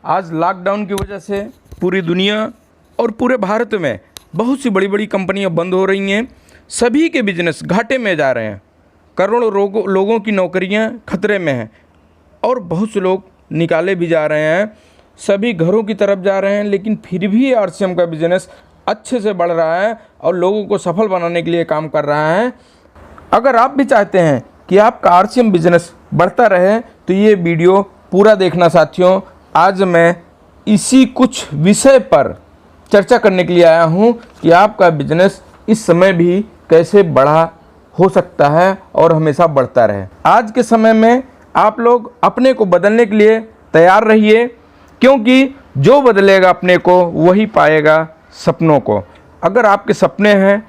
आज लॉकडाउन की वजह से पूरी दुनिया और पूरे भारत में बहुत सी बड़ी बड़ी कंपनियां बंद हो रही हैं। सभी के बिजनेस घाटे में जा रहे हैं। करोड़ों लोगों की नौकरियां खतरे में हैं और बहुत से लोग निकाले भी जा रहे हैं। सभी घरों की तरफ जा रहे हैं, लेकिन फिर भी आरसीएम का बिजनेस अच्छे से बढ़ रहा है और लोगों को सफल बनाने के लिए काम कर रहा है। अगर आप भी चाहते हैं कि आपका आरसीएम बिजनेस बढ़ता रहे तो ये वीडियो पूरा देखना साथियों। आज मैं इसी कुछ विषय पर चर्चा करने के लिए आया हूँ कि आपका बिजनेस इस समय भी कैसे बड़ा हो सकता है और हमेशा बढ़ता रहे। आज के समय में आप लोग अपने को बदलने के लिए तैयार रहिए, क्योंकि जो बदलेगा अपने को वही पाएगा सपनों को। अगर आपके सपने हैं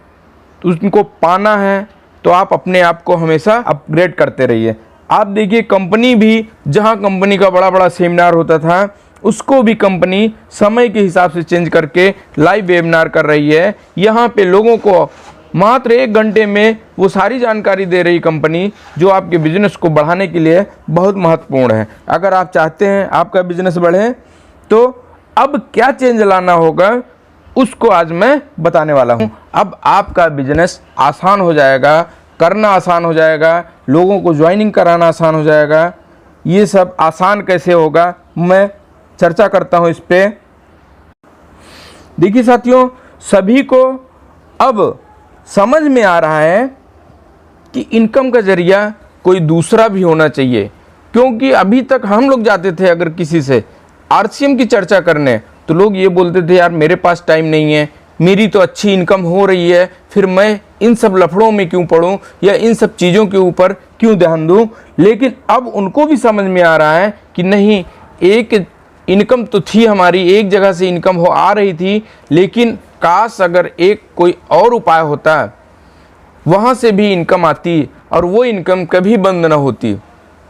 तो उनको पाना है तो आप अपने आप को हमेशा अपग्रेड करते रहिए। आप देखिए, कंपनी भी जहां कंपनी का बड़ा बड़ा सेमिनार होता था उसको भी कंपनी समय के हिसाब से चेंज करके लाइव वेबिनार कर रही है। यहाँ पे लोगों को मात्र 1 घंटे में वो सारी जानकारी दे रही कंपनी, जो आपके बिजनेस को बढ़ाने के लिए बहुत महत्वपूर्ण है। अगर आप चाहते हैं आपका बिजनेस बढ़े तो अब क्या चेंज लाना होगा उसको आज मैं बताने वाला हूँ। अब आपका बिजनेस आसान हो जाएगा, करना आसान हो जाएगा, लोगों को ज्वाइनिंग कराना आसान हो जाएगा। ये सब आसान कैसे होगा मैं चर्चा करता हूँ इस पे। देखिए साथियों, सभी को अब समझ में आ रहा है कि इनकम का जरिया कोई दूसरा भी होना चाहिए, क्योंकि अभी तक हम लोग जाते थे अगर किसी से आरसीएम की चर्चा करने तो लोग ये बोलते थे यार मेरे पास टाइम नहीं है, मेरी तो अच्छी इनकम हो रही है, फिर मैं इन सब लफड़ों में क्यों पड़ूं या इन सब चीज़ों के ऊपर क्यों ध्यान दूं। लेकिन अब उनको भी समझ में आ रहा है कि नहीं, एक इनकम तो थी हमारी, एक जगह से इनकम हो आ रही थी, लेकिन काश अगर एक कोई और उपाय होता वहाँ से भी इनकम आती और वो इनकम कभी बंद ना होती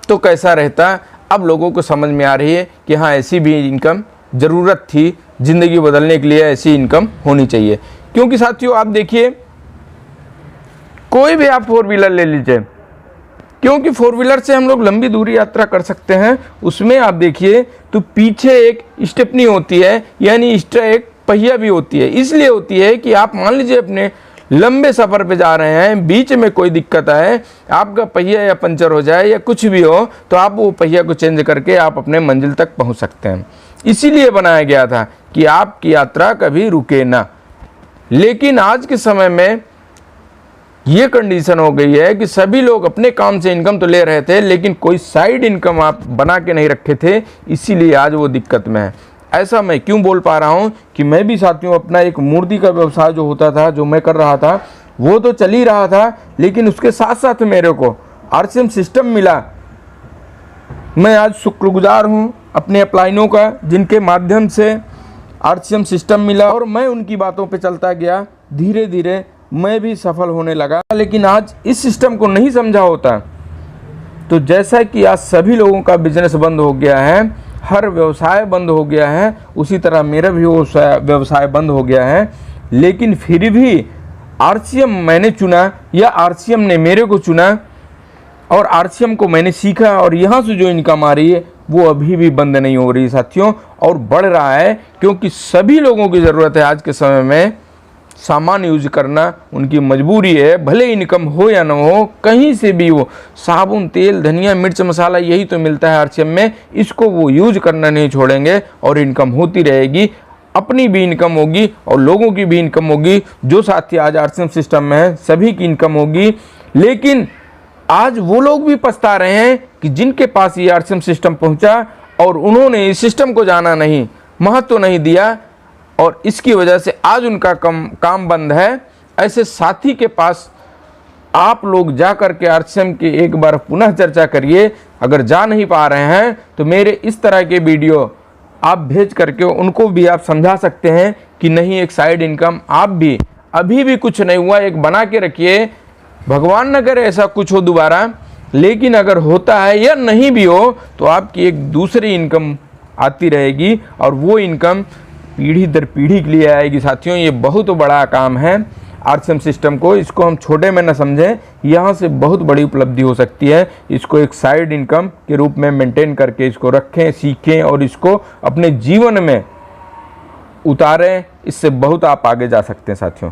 तो कैसा रहता। अब लोगों को समझ में आ रही है कि हाँ, ऐसी भी इनकम ज़रूरत थी, ज़िंदगी बदलने के लिए ऐसी इनकम होनी चाहिए। क्योंकि साथियों आप देखिए, कोई भी आप 4 व्हीलर ले लीजिए, क्योंकि 4 व्हीलर से हम लोग लंबी दूरी यात्रा कर सकते हैं। उसमें आप देखिए तो पीछे एक स्टेपनी होती है, यानी एक्स्ट्रा एक पहिया भी होती है। इसलिए होती है कि आप मान लीजिए अपने लंबे सफ़र पे जा रहे हैं, बीच में कोई दिक्कत आए, आपका पहिया या पंचर हो जाए या कुछ भी हो, तो आप वो पहिया को चेंज करके आप अपने मंजिल तक पहुंच सकते हैं। इसीलिए बनाया गया था कि आपकी यात्रा कभी रुके ना। लेकिन आज के समय में ये कंडीशन हो गई है कि सभी लोग अपने काम से इनकम तो ले रहे थे, लेकिन कोई साइड इनकम आप बना के नहीं रखे थे, इसीलिए आज वो दिक्कत में है। ऐसा मैं क्यों बोल पा रहा हूँ कि मैं भी साथियों अपना एक मूर्ति का व्यवसाय जो होता था, जो मैं कर रहा था, वो तो चल ही रहा था, लेकिन उसके साथ साथ मेरे को आरसीएम सिस्टम मिला। मैं आज शुक्रगुजार हूँ अपने अपलाइनों का, जिनके माध्यम से आरसीएम सिस्टम मिला और मैं उनकी बातों पे चलता गया। धीरे धीरे मैं भी सफल होने लगा। लेकिन आज इस सिस्टम को नहीं समझा होता तो जैसा कि आज सभी लोगों का बिजनेस बंद हो गया है, हर व्यवसाय बंद हो गया है, उसी तरह मेरा भी व्यवसाय बंद हो गया है। लेकिन फिर भी आरसीएम मैंने चुना या आरसीएम ने मेरे को चुना और आरसीएम को मैंने सीखा, और यहाँ से जो इनकम आ रही है वो अभी भी बंद नहीं हो रही साथियों, और बढ़ रहा है। क्योंकि सभी लोगों की ज़रूरत है आज के समय में सामान यूज करना, उनकी मजबूरी है। भले इनकम हो या ना हो, कहीं से भी हो, साबुन, तेल, धनिया, मिर्च, मसाला यही तो मिलता है आरसीएम में, इसको वो यूज करना नहीं छोड़ेंगे और इनकम होती रहेगी। अपनी भी इनकम होगी और लोगों की भी इनकम होगी। जो साथी आज आरसीएम सिस्टम में है सभी की इनकम होगी। लेकिन आज वो लोग भी पछता रहे हैं कि जिनके पास ये आरसीएम सिस्टम पहुंचा और उन्होंने इस सिस्टम को जाना नहीं, महत्व नहीं दिया, और इसकी वजह से आज उनका काम बंद है। ऐसे साथी के पास आप लोग जा कर के आरसीएम की एक बार पुनः चर्चा करिए। अगर जा नहीं पा रहे हैं तो मेरे इस तरह के वीडियो आप भेज करके उनको भी आप समझा सकते हैं कि नहीं, एक साइड इनकम आप भी, अभी भी कुछ नहीं हुआ, एक बना के रखिए। भगवान न करे ऐसा कुछ हो दोबारा, लेकिन अगर होता है या नहीं भी हो तो आपकी एक दूसरी इनकम आती रहेगी और वो इनकम पीढ़ी दर पीढ़ी के लिए आएगी। साथियों, ये बहुत बड़ा काम है। आरसीएम सिस्टम को, इसको हम छोटे में न समझें, यहाँ से बहुत बड़ी उपलब्धि हो सकती है। इसको एक साइड इनकम के रूप में मेंटेन करके इसको रखें, सीखें और इसको अपने जीवन में उतारें। इससे बहुत आप आगे जा सकते हैं साथियों।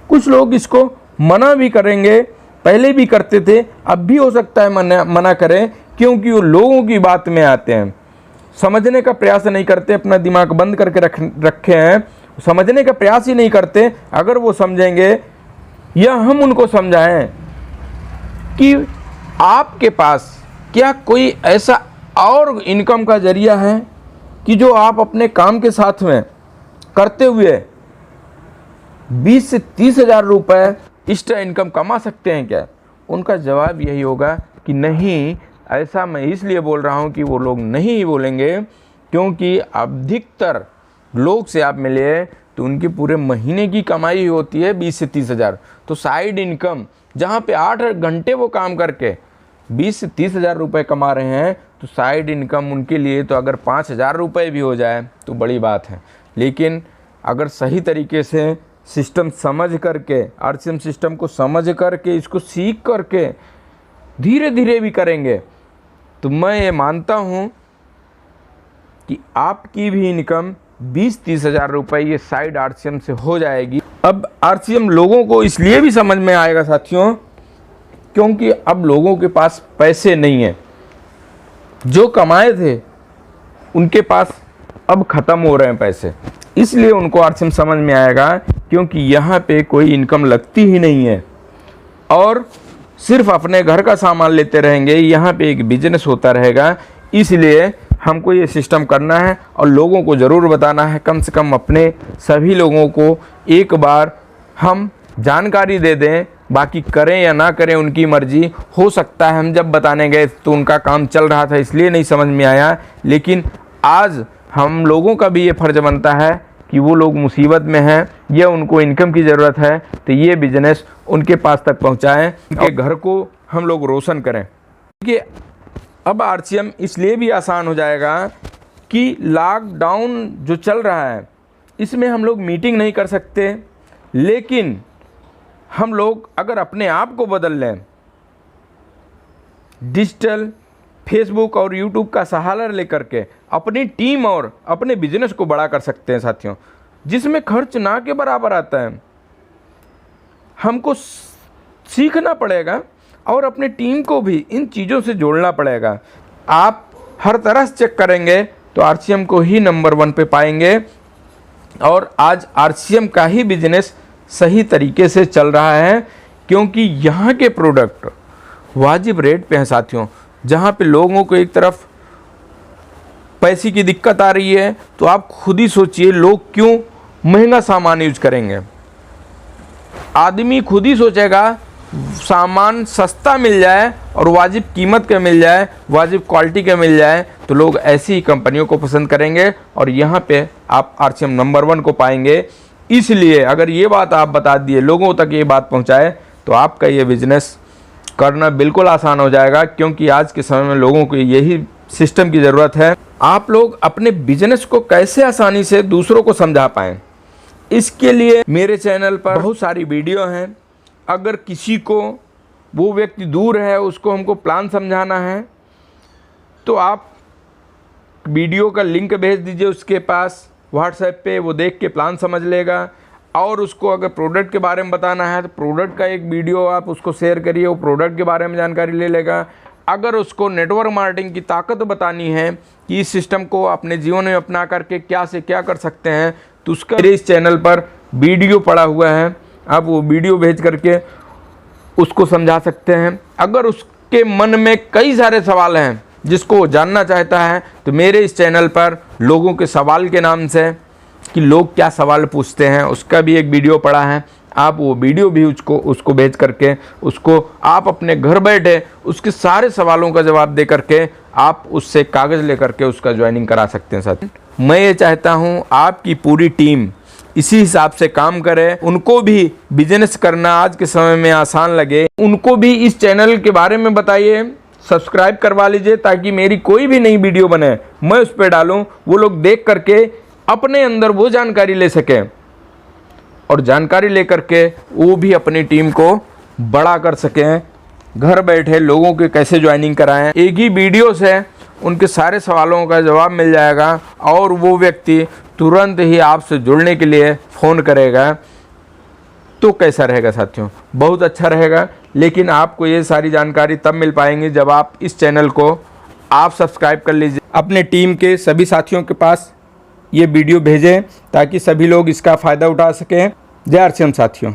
कुछ लोग इसको मना भी करेंगे, पहले भी करते थे, अब भी हो सकता है मना करें, क्योंकि वो लोगों की बात में आते हैं, समझने का प्रयास नहीं करते, अपना दिमाग बंद करके रखे हैं, समझने का प्रयास ही नहीं करते। अगर वो समझेंगे या हम उनको समझाएं कि आपके पास क्या कोई ऐसा और इनकम का जरिया है कि जो आप अपने काम के साथ में करते हुए 20 से 30 हज़ार रुपये एक्स्ट्रा इनकम कमा सकते हैं क्या? उनका जवाब यही होगा कि नहीं। ऐसा मैं इसलिए बोल रहा हूँ कि वो लोग नहीं ही बोलेंगे, क्योंकि अधिकतर लोग से आप मिले तो उनकी पूरे महीने की कमाई होती है 20 से 30 हज़ार। तो साइड इनकम जहाँ पे 8 घंटे वो काम करके 20 से 30 हज़ार रुपये कमा रहे हैं, तो साइड इनकम उनके लिए तो अगर 5 हज़ार रुपये भी हो जाए तो बड़ी बात है। लेकिन अगर सही तरीके से सिस्टम समझ करके, आरसीएम सिस्टम को समझ करके, इसको सीख करके धीरे धीरे भी करेंगे, तो मैं ये मानता हूँ कि आपकी भी इनकम 20-30 हज़ार रुपये ये साइड आरसीएम से हो जाएगी। अब आरसीएम लोगों को इसलिए भी समझ में आएगा साथियों, क्योंकि अब लोगों के पास पैसे नहीं है, जो कमाए थे उनके पास अब ख़त्म हो रहे हैं पैसे, इसलिए उनको आरसीएम समझ में आएगा, क्योंकि यहाँ पे कोई इनकम लगती ही नहीं है और सिर्फ अपने घर का सामान लेते रहेंगे। यहाँ पे एक बिजनेस होता रहेगा, इसलिए हमको ये सिस्टम करना है और लोगों को ज़रूर बताना है। कम से कम अपने सभी लोगों को एक बार हम जानकारी दे दें, बाकी करें या ना करें उनकी मर्जी। हो सकता है हम जब बताने गए तो उनका काम चल रहा था इसलिए नहीं समझ में आया, लेकिन आज हम लोगों का भी ये फ़र्ज बनता है कि वो लोग मुसीबत में हैं या उनको इनकम की ज़रूरत है, तो ये बिजनेस उनके पास तक पहुँचाएँ, उनके घर को हम लोग रोशन करें। देखिए, अब आरसीएम इसलिए भी आसान हो जाएगा कि लॉकडाउन जो चल रहा है इसमें हम लोग मीटिंग नहीं कर सकते, लेकिन हम लोग अगर अपने आप को बदल लें, डिजिटल फेसबुक और यूट्यूब का सहारा लेकर के अपनी टीम और अपने बिजनेस को बड़ा कर सकते हैं साथियों, जिसमें खर्च ना के बराबर आता है। हमको सीखना पड़ेगा और अपने टीम को भी इन चीज़ों से जोड़ना पड़ेगा। आप हर तरह से चेक करेंगे तो आरसीएम को ही नंबर 1 पे पाएंगे और आज आरसीएम का ही बिजनेस सही तरीके से चल रहा है, क्योंकि यहाँ के प्रोडक्ट वाजिब रेट पे हैं साथियों। जहाँ पे लोगों को एक तरफ पैसे की दिक्कत आ रही है, तो आप खुद ही सोचिए लोग क्यों महंगा सामान यूज करेंगे। आदमी खुद ही सोचेगा सामान सस्ता मिल जाए और वाजिब कीमत का मिल जाए, वाजिब क्वालिटी का मिल जाए, तो लोग ऐसी ही कंपनियों को पसंद करेंगे और यहाँ पे आप आरसीएम नंबर 1 को पाएंगे। इसलिए अगर ये बात आप बता दिए, लोगों तक ये बात पहुँचाए, तो आपका ये बिजनेस करना बिल्कुल आसान हो जाएगा, क्योंकि आज के समय में लोगों को यही सिस्टम की ज़रूरत है। आप लोग अपने बिजनेस को कैसे आसानी से दूसरों को समझा पाएँ, इसके लिए मेरे चैनल पर बहुत सारी वीडियो हैं। अगर किसी को, वो व्यक्ति दूर है, उसको हमको प्लान समझाना है, तो आप वीडियो का लिंक भेज दीजिए उसके पास व्हाट्सएप पे, वो देख के प्लान समझ लेगा। और उसको अगर प्रोडक्ट के बारे में बताना है तो प्रोडक्ट का एक वीडियो आप उसको शेयर करिए, वो प्रोडक्ट के बारे में जानकारी ले लेगा। अगर उसको नेटवर्क मार्केटिंग की ताकत बतानी है कि इस सिस्टम को अपने जीवन में अपना करके क्या से क्या कर सकते हैं, तो उसका मेरे इस चैनल पर वीडियो पड़ा हुआ है, आप वो वीडियो भेज करके उसको समझा सकते हैं। अगर उसके मन में कई सारे सवाल हैं जिसको वो जानना चाहता है, तो मेरे इस चैनल पर लोगों के सवाल के नाम से कि लोग क्या सवाल पूछते हैं, उसका भी एक वीडियो पड़ा है। आप वो वीडियो भी उसको भेज करके उसको आप अपने घर बैठे उसके सारे सवालों का जवाब दे करके आप उससे कागज़ लेकर के उसका ज्वाइनिंग करा सकते हैं। साथ मैं ये चाहता हूँ आपकी पूरी टीम इसी हिसाब से काम करे, उनको भी बिजनेस करना आज के समय में आसान लगे। उनको भी इस चैनल के बारे में बताइए, सब्सक्राइब करवा लीजिए, ताकि मेरी कोई भी नई वीडियो बने मैं उस पर डालूँ, वो लोग देख करके अपने अंदर वो जानकारी ले सकें और जानकारी लेकर के वो भी अपनी टीम को बड़ा कर सकें। घर बैठे लोगों के कैसे ज्वाइनिंग कराएं, एक ही वीडियो से उनके सारे सवालों का जवाब मिल जाएगा और वो व्यक्ति तुरंत ही आपसे जुड़ने के लिए फ़ोन करेगा। तो कैसा रहेगा साथियों? बहुत अच्छा रहेगा। लेकिन आपको ये सारी जानकारी तब मिल पाएंगी जब आप इस चैनल को आप सब्सक्राइब कर लीजिए, अपने टीम के सभी साथियों के पास ये वीडियो भेजें ताकि सभी लोग इसका फ़ायदा उठा सकें। जय आर सी एम साथियों।